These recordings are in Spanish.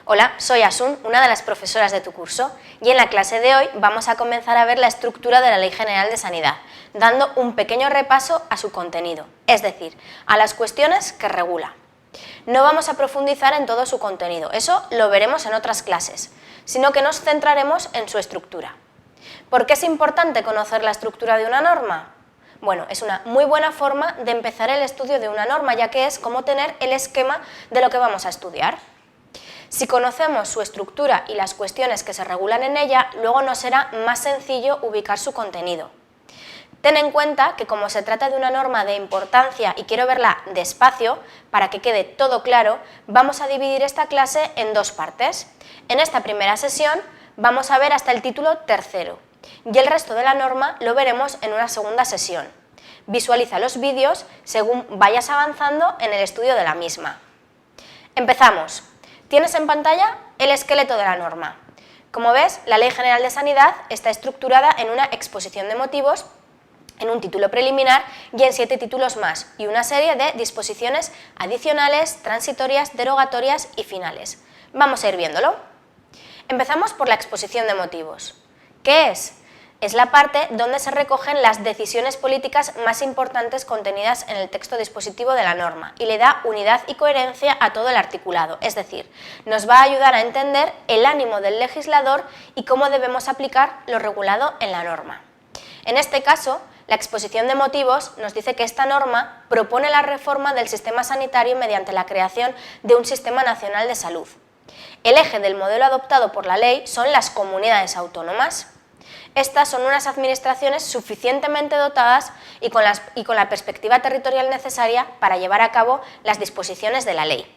Hola, soy Asun, una de las profesoras de tu curso, y en la clase de hoy vamos a comenzar a ver la estructura de la Ley General de Sanidad, dando un pequeño repaso a su contenido, es decir, a las cuestiones que regula. No vamos a profundizar en todo su contenido, eso lo veremos en otras clases, sino que nos centraremos en su estructura. ¿Por qué es importante conocer la estructura de una norma? Bueno, es una muy buena forma de empezar el estudio de una norma, ya que es como tener el esquema de lo que vamos a estudiar. Si conocemos su estructura y las cuestiones que se regulan en ella, luego nos será más sencillo ubicar su contenido. Ten en cuenta que como se trata de una norma de importancia y quiero verla despacio, para que quede todo claro, vamos a dividir esta clase en dos partes. En esta primera sesión vamos a ver hasta el título tercero y el resto de la norma lo veremos en una segunda sesión. Visualiza los vídeos según vayas avanzando en el estudio de la misma. Empezamos. Tienes en pantalla el esqueleto de la norma. Como ves, la Ley General de Sanidad está estructurada en una exposición de motivos, en un título preliminar y en 7 títulos más, y una serie de disposiciones adicionales, transitorias, derogatorias y finales. Vamos a ir viéndolo. Empezamos por la exposición de motivos. ¿Qué es? Es la parte donde se recogen las decisiones políticas más importantes contenidas en el texto dispositivo de la norma y le da unidad y coherencia a todo el articulado, es decir, nos va a ayudar a entender el ánimo del legislador y cómo debemos aplicar lo regulado en la norma. En este caso, la exposición de motivos nos dice que esta norma propone la reforma del sistema sanitario mediante la creación de un Sistema Nacional de Salud. El eje del modelo adoptado por la ley son las comunidades autónomas. Estas son unas administraciones suficientemente dotadas y con la perspectiva territorial necesaria para llevar a cabo las disposiciones de la ley.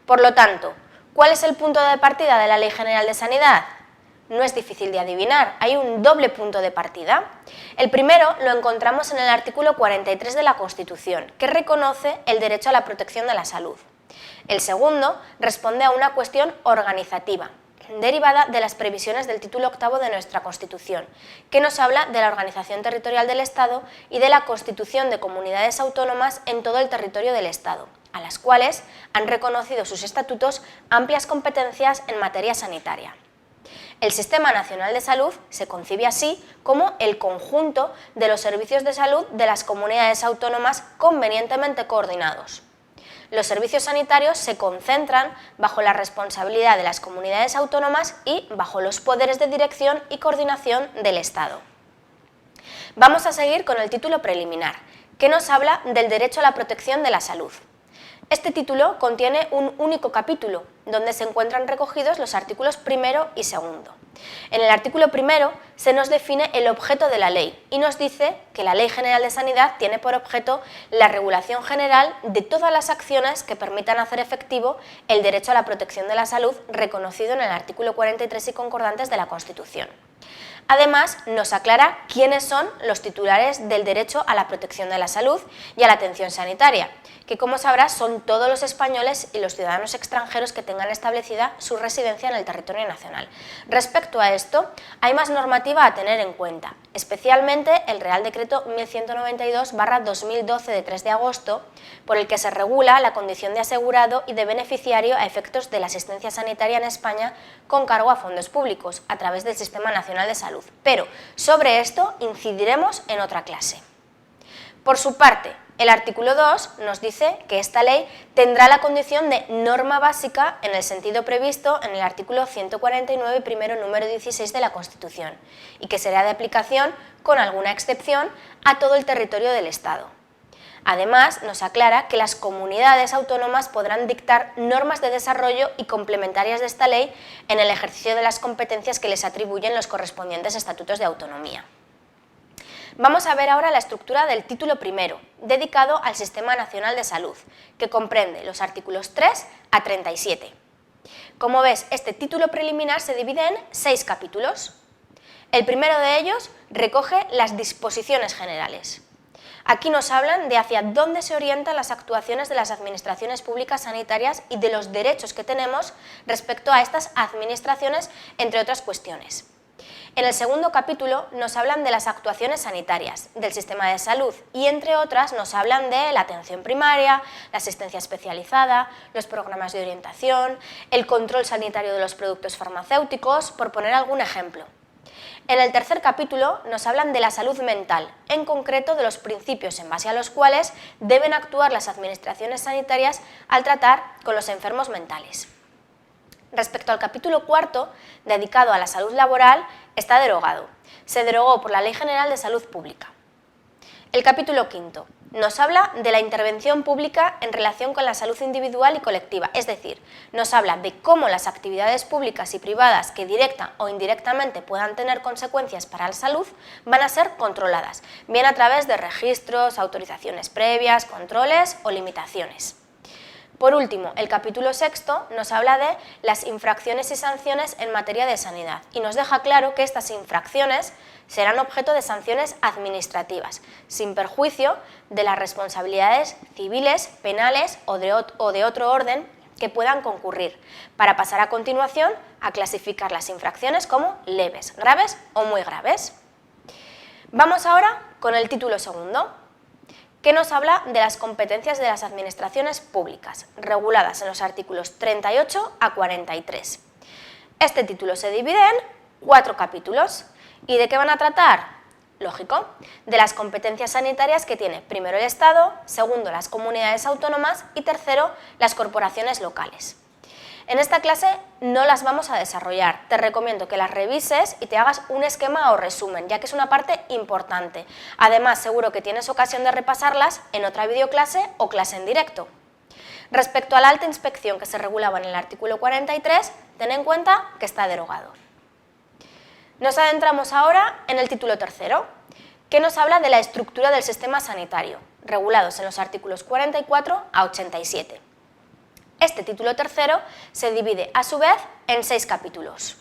Por lo tanto, ¿cuál es el punto de partida de la Ley General de Sanidad? No es difícil de adivinar, hay un doble punto de partida. El primero lo encontramos en el artículo 43 de la Constitución, que reconoce el derecho a la protección de la salud. El segundo responde a una cuestión organizativa, derivada de las previsiones del título 8 de nuestra Constitución, que nos habla de la organización territorial del Estado y de la constitución de comunidades autónomas en todo el territorio del Estado, a las cuales han reconocido sus estatutos amplias competencias en materia sanitaria. El Sistema Nacional de Salud se concibe así como el conjunto de los servicios de salud de las comunidades autónomas convenientemente coordinados. Los servicios sanitarios se concentran bajo la responsabilidad de las comunidades autónomas y bajo los poderes de dirección y coordinación del Estado. Vamos a seguir con el título preliminar, que nos habla del derecho a la protección de la salud. Este título contiene un único capítulo, donde se encuentran recogidos los artículos primero y segundo. En el artículo primero se nos define el objeto de la ley y nos dice que la Ley General de Sanidad tiene por objeto la regulación general de todas las acciones que permitan hacer efectivo el derecho a la protección de la salud reconocido en el artículo 43 y concordantes de la Constitución. Además, nos aclara quiénes son los titulares del derecho a la protección de la salud y a la atención sanitaria, que como sabrás son todos los españoles y los ciudadanos extranjeros que tengan establecida su residencia en el territorio nacional. Respecto a esto, hay más normativa a tener en cuenta, especialmente el Real Decreto 1192/2012 de 3 de agosto, por el que se regula la condición de asegurado y de beneficiario a efectos de la asistencia sanitaria en España con cargo a fondos públicos, a través del Sistema Nacional de Salud. Pero sobre esto incidiremos en otra clase. Por su parte, el artículo 2 nos dice que esta ley tendrá la condición de norma básica en el sentido previsto en el artículo 149 primero número 16 de la Constitución y que será de aplicación, con alguna excepción, a todo el territorio del Estado. Además, nos aclara que las comunidades autónomas podrán dictar normas de desarrollo y complementarias de esta ley en el ejercicio de las competencias que les atribuyen los correspondientes estatutos de autonomía. Vamos a ver ahora la estructura del título primero, dedicado al Sistema Nacional de Salud, que comprende los artículos 3 a 37. Como ves, este título preliminar se divide en 6 capítulos. El primero de ellos recoge las disposiciones generales. Aquí nos hablan de hacia dónde se orientan las actuaciones de las administraciones públicas sanitarias y de los derechos que tenemos respecto a estas administraciones, entre otras cuestiones. En el segundo capítulo nos hablan de las actuaciones sanitarias del sistema de salud y, entre otras, nos hablan de la atención primaria, la asistencia especializada, los programas de orientación, el control sanitario de los productos farmacéuticos, por poner algún ejemplo. En el tercer capítulo nos hablan de la salud mental, en concreto de los principios en base a los cuales deben actuar las administraciones sanitarias al tratar con los enfermos mentales. Respecto al capítulo cuarto, dedicado a la salud laboral, está derogado. Se derogó por la Ley General de Salud Pública. El capítulo quinto nos habla de la intervención pública en relación con la salud individual y colectiva, es decir, nos habla de cómo las actividades públicas y privadas que directa o indirectamente puedan tener consecuencias para la salud van a ser controladas, bien a través de registros, autorizaciones previas, controles o limitaciones. Por último, el capítulo sexto nos habla de las infracciones y sanciones en materia de sanidad y nos deja claro que estas infracciones serán objeto de sanciones administrativas, sin perjuicio de las responsabilidades civiles, penales o de otro orden que puedan concurrir, para pasar a continuación a clasificar las infracciones como leves, graves o muy graves. Vamos ahora con el título segundo, que nos habla de las competencias de las administraciones públicas, reguladas en los artículos 38 a 43. Este título se divide en 4 capítulos. ¿Y de qué van a tratar? Lógico, de las competencias sanitarias que tiene primero el Estado, segundo las comunidades autónomas y tercero las corporaciones locales. En esta clase no las vamos a desarrollar, te recomiendo que las revises y te hagas un esquema o resumen, ya que es una parte importante. Además, seguro que tienes ocasión de repasarlas en otra videoclase o clase en directo. Respecto a la alta inspección que se regulaba en el artículo 43, ten en cuenta que está derogado. Nos adentramos ahora en el título tercero, que nos habla de la estructura del sistema sanitario, regulados en los artículos 44 a 87. Este título tercero se divide a su vez en 6 capítulos.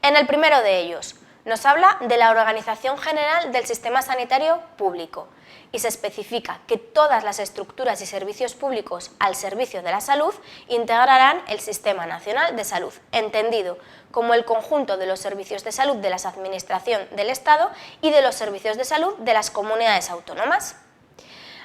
En el primero de ellos nos habla de la organización general del sistema sanitario público y se especifica que todas las estructuras y servicios públicos al servicio de la salud integrarán el Sistema Nacional de Salud, entendido como el conjunto de los servicios de salud de la Administración del Estado y de los servicios de salud de las comunidades autónomas.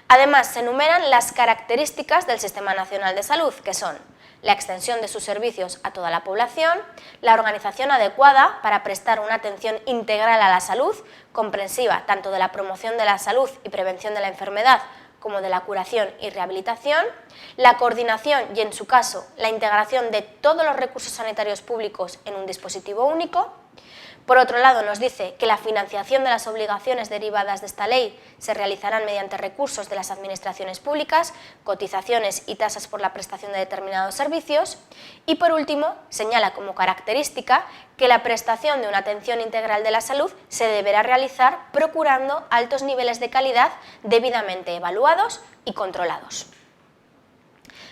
Además, se enumeran las características del Sistema Nacional de Salud, que son la extensión de sus servicios a toda la población, la organización adecuada para prestar una atención integral a la salud, comprensiva tanto de la promoción de la salud y prevención de la enfermedad como de la curación y rehabilitación, la coordinación y, en su caso, la integración de todos los recursos sanitarios públicos en un dispositivo único. Por otro lado, nos dice que la financiación de las obligaciones derivadas de esta ley se realizarán mediante recursos de las administraciones públicas, cotizaciones y tasas por la prestación de determinados servicios. Y por último, señala como característica que la prestación de una atención integral de la salud se deberá realizar procurando altos niveles de calidad debidamente evaluados y controlados.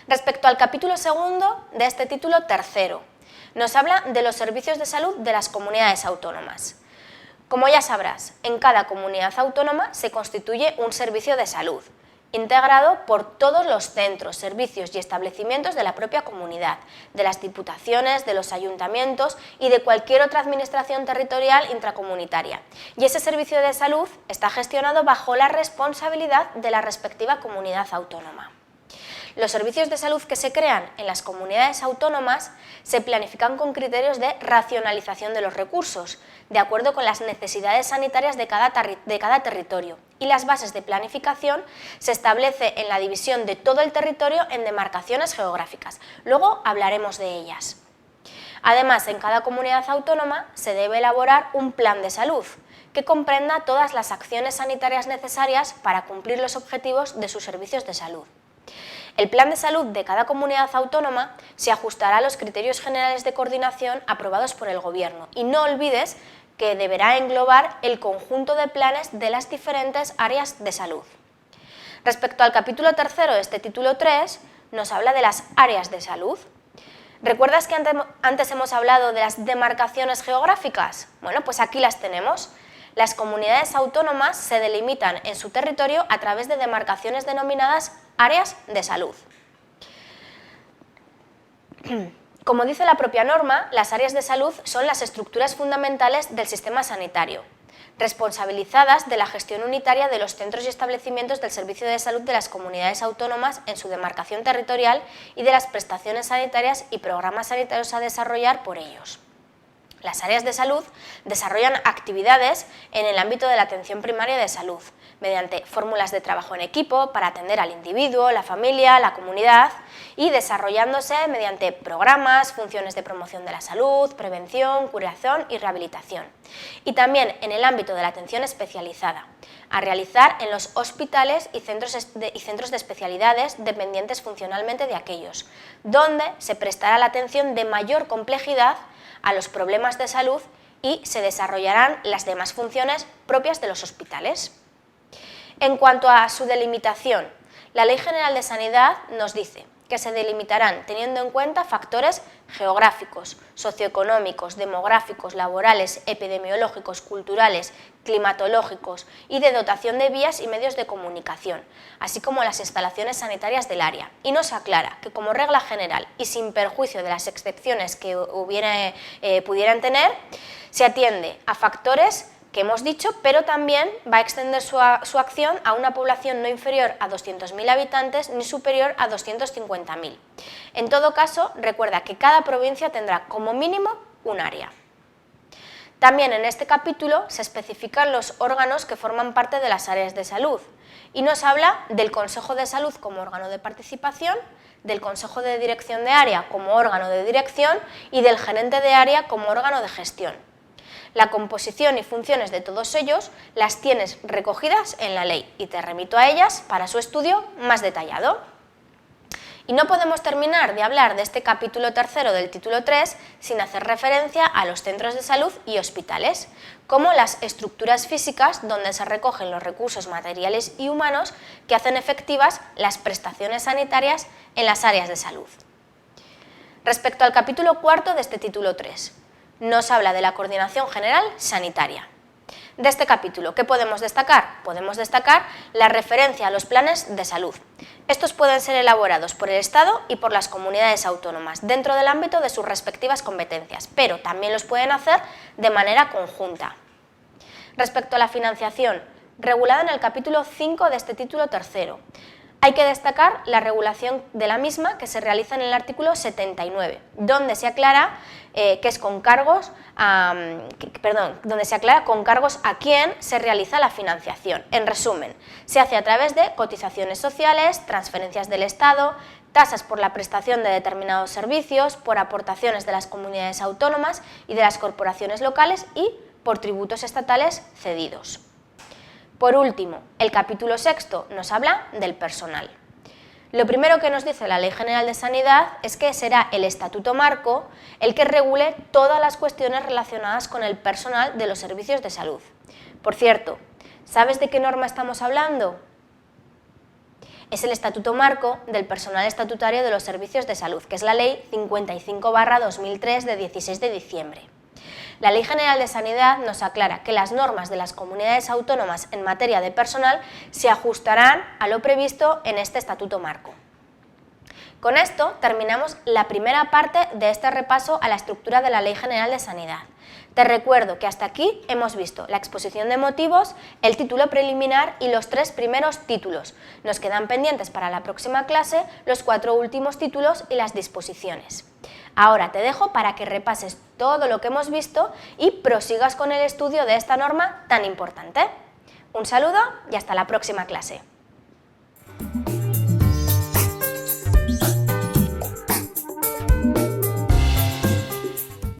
Respecto al capítulo segundo de este título tercero, nos habla de los servicios de salud de las comunidades autónomas. Como ya sabrás, en cada comunidad autónoma se constituye un servicio de salud, integrado por todos los centros, servicios y establecimientos de la propia comunidad, de las diputaciones, de los ayuntamientos y de cualquier otra administración territorial intracomunitaria. Y ese servicio de salud está gestionado bajo la responsabilidad de la respectiva comunidad autónoma. Los servicios de salud que se crean en las comunidades autónomas se planifican con criterios de racionalización de los recursos, de acuerdo con las necesidades sanitarias de cada territorio, y las bases de planificación se establece en la división de todo el territorio en demarcaciones geográficas. Luego hablaremos de ellas. Además, en cada comunidad autónoma se debe elaborar un plan de salud, que comprenda todas las acciones sanitarias necesarias para cumplir los objetivos de sus servicios de salud. El plan de salud de cada comunidad autónoma se ajustará a los criterios generales de coordinación aprobados por el Gobierno y no olvides que deberá englobar el conjunto de planes de las diferentes áreas de salud. Respecto al capítulo tercero de este título 3, nos habla de las áreas de salud. ¿Recuerdas que antes hemos hablado de las demarcaciones geográficas? Bueno, pues aquí las tenemos. Las comunidades autónomas se delimitan en su territorio a través de demarcaciones denominadas áreas de salud. Como dice la propia norma, las áreas de salud son las estructuras fundamentales del sistema sanitario, responsabilizadas de la gestión unitaria de los centros y establecimientos del servicio de salud de las comunidades autónomas en su demarcación territorial y de las prestaciones sanitarias y programas sanitarios a desarrollar por ellos. Las áreas de salud desarrollan actividades en el ámbito de la atención primaria de salud, mediante fórmulas de trabajo en equipo para atender al individuo, la familia, la comunidad y desarrollándose mediante programas, funciones de promoción de la salud, prevención, curación y rehabilitación. Y también en el ámbito de la atención especializada, a realizar en los hospitales y centros de especialidades dependientes funcionalmente de aquellos, donde se prestará la atención de mayor complejidad a los problemas de salud y se desarrollarán las demás funciones propias de los hospitales. En cuanto a su delimitación, la Ley General de Sanidad nos dice que se delimitarán teniendo en cuenta factores geográficos, socioeconómicos, demográficos, laborales, epidemiológicos, culturales, climatológicos y de dotación de vías y medios de comunicación, así como las instalaciones sanitarias del área. Y nos aclara que como regla general y sin perjuicio de las excepciones que pudieran tener, se atiende a factores que hemos dicho, pero también va a extender su acción a una población no inferior a 200.000 habitantes ni superior a 250.000. En todo caso, recuerda que cada provincia tendrá como mínimo un área. También en este capítulo se especifican los órganos que forman parte de las áreas de salud y nos habla del Consejo de Salud como órgano de participación, del Consejo de Dirección de Área como órgano de dirección y del Gerente de Área como órgano de gestión. La composición y funciones de todos ellos las tienes recogidas en la ley y te remito a ellas para su estudio más detallado. Y no podemos terminar de hablar de este capítulo tercero del título 3 sin hacer referencia a los centros de salud y hospitales, como las estructuras físicas donde se recogen los recursos materiales y humanos que hacen efectivas las prestaciones sanitarias en las áreas de salud. Respecto al capítulo cuarto de este título 3, nos habla de la coordinación general sanitaria. De este capítulo, ¿qué podemos destacar? Podemos destacar la referencia a los planes de salud. Estos pueden ser elaborados por el Estado y por las comunidades autónomas dentro del ámbito de sus respectivas competencias, pero también los pueden hacer de manera conjunta. Respecto a la financiación, regulada en el capítulo 5 de este título tercero, hay que destacar la regulación de la misma que se realiza en el artículo 79, donde se aclara donde se aclara con cargos a quién se realiza la financiación. En resumen, se hace a través de cotizaciones sociales, transferencias del Estado, tasas por la prestación de determinados servicios, por aportaciones de las comunidades autónomas y de las corporaciones locales y por tributos estatales cedidos. Por último, el capítulo sexto nos habla del personal. Lo primero que nos dice la Ley General de Sanidad es que será el Estatuto Marco el que regule todas las cuestiones relacionadas con el personal de los servicios de salud. Por cierto, ¿sabes de qué norma estamos hablando? Es el Estatuto Marco del personal estatutario de los servicios de salud, que es la Ley 55/2003 de 16 de diciembre. La Ley General de Sanidad nos aclara que las normas de las comunidades autónomas en materia de personal se ajustarán a lo previsto en este Estatuto Marco. Con esto terminamos la primera parte de este repaso a la estructura de la Ley General de Sanidad. Te recuerdo que hasta aquí hemos visto la exposición de motivos, el título preliminar y los 3 primeros títulos. Nos quedan pendientes para la próxima clase los 4 últimos títulos y las disposiciones. Ahora te dejo para que repases todo lo que hemos visto y prosigas con el estudio de esta norma tan importante. Un saludo y hasta la próxima clase.